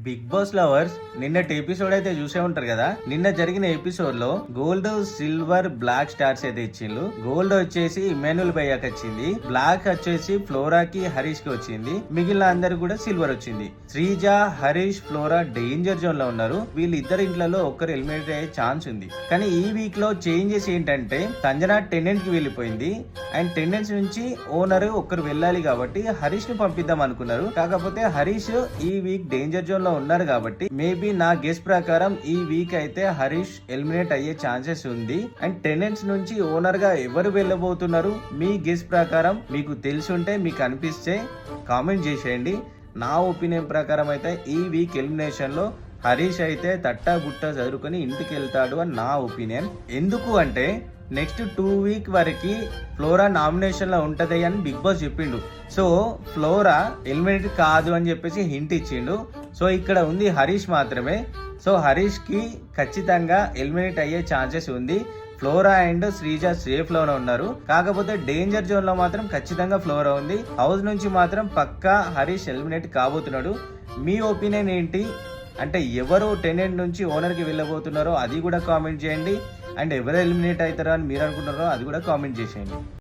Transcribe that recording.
Big boss lovers నిన్నటి episode అయితే చూసే ఉంటారు కదా. నిన్న జరిగిన ఎపిసోడ్ లో గోల్డ్, సిల్వర్, బ్లాక్ స్టార్స్ అయితే ఇచ్చిండ్రు. గోల్డ్ వచ్చేసి ఇమాన్యుల్ భయ్యాకి వచ్చింది, బ్లాక్ వచ్చేసి ఫ్లోరాకి, హరీష్ కి వచ్చింది, మిగిలిన అందరు కూడా సిల్వర్ వచ్చింది. Sreeja, Harish, flora danger zone లో ఉన్నారు. వీళ్ళిద్దరు ఇంట్లలో ఒక్కరు ఎలిమినేట్ అయ్యే ఛాన్స్ ఉంది. కానీ ఈ వీక్ లో చేంజెస్ ఏంటంటే సంజన టెనెంట్ కి వెళ్ళిపోయింది అండ్ టెనెంట్స్ నుంచి ఓనర్ ఒక్కరు వెళ్ళాలి కాబట్టి హరీష్ ని పంపిద్దాం అనుకున్నారు. కాకపోతే హరీష్ ఈ వీక్ డేంజర్ జోన్ లో ఉన్నారు కాబట్టి మేబీ నా గెస్ ప్రకారం ఈ వీక్ అయితే హరీష్ ఎలిమినేట్ అయ్యే ఛాన్సెస్ ఉంది. అండ్ టెనెంట్స్ నుంచి ఓనర్ గా ఎవరు వెళ్ళబోతున్నారు మీ గెస్ ప్రకారం మీకు తెలుసుంటే, మీకు అనిపిస్తే కామెంట్ చేసేయండి. నా ఒపీనియన్ ప్రకారం అయితే ఈ వీక్ ఎలిమినేషన్ లో హరీష్ అయితే తట్టా బుట్ట చదువుకొని ఇంటికి వెళ్తాడు అని నా ఒపీనియన్. ఎందుకు అంటే నెక్స్ట్ 2 వీక్ వరకు ఫ్లోరా నామినేషన్ లో ఉంటది అని బిగ్ బాస్ చెప్పిండు. సో ఫ్లోరా ఎలిమినేట్ కాదు అని చెప్పేసి హింట్ ఇచ్చిండు. సో ఇక్కడ ఉంది హరీష్ మాత్రమే. సో హరీష్ కి ఖచ్చితంగా ఎలిమినేట్ అయ్యే ఛాన్సెస్ ఉంది. ఫ్లోరా అండ్ శ్రీజ సేఫ్ లోనే ఉన్నారు. కాకపోతే డేంజర్ జోన్ లో మాత్రం ఖచ్చితంగా ఫ్లోరా ఉంది. హౌస్ నుంచి మాత్రం పక్కా హరీష్ ఎలిమినేట్ కాబోతున్నాడు. మీ ఒపీనియన్ ఏంటి? అంటే ఎవరు టెనెంట్ నుంచి ఓనర్ కి వెళ్ళబోతున్నారో అది కూడా కామెంట్ చేయండి. అండ్ ఎవరు ఎలిమినేట్ అవుతారో అని మీరు అనుకుంటారో అది కూడా కామెంట్ చేసేయండి.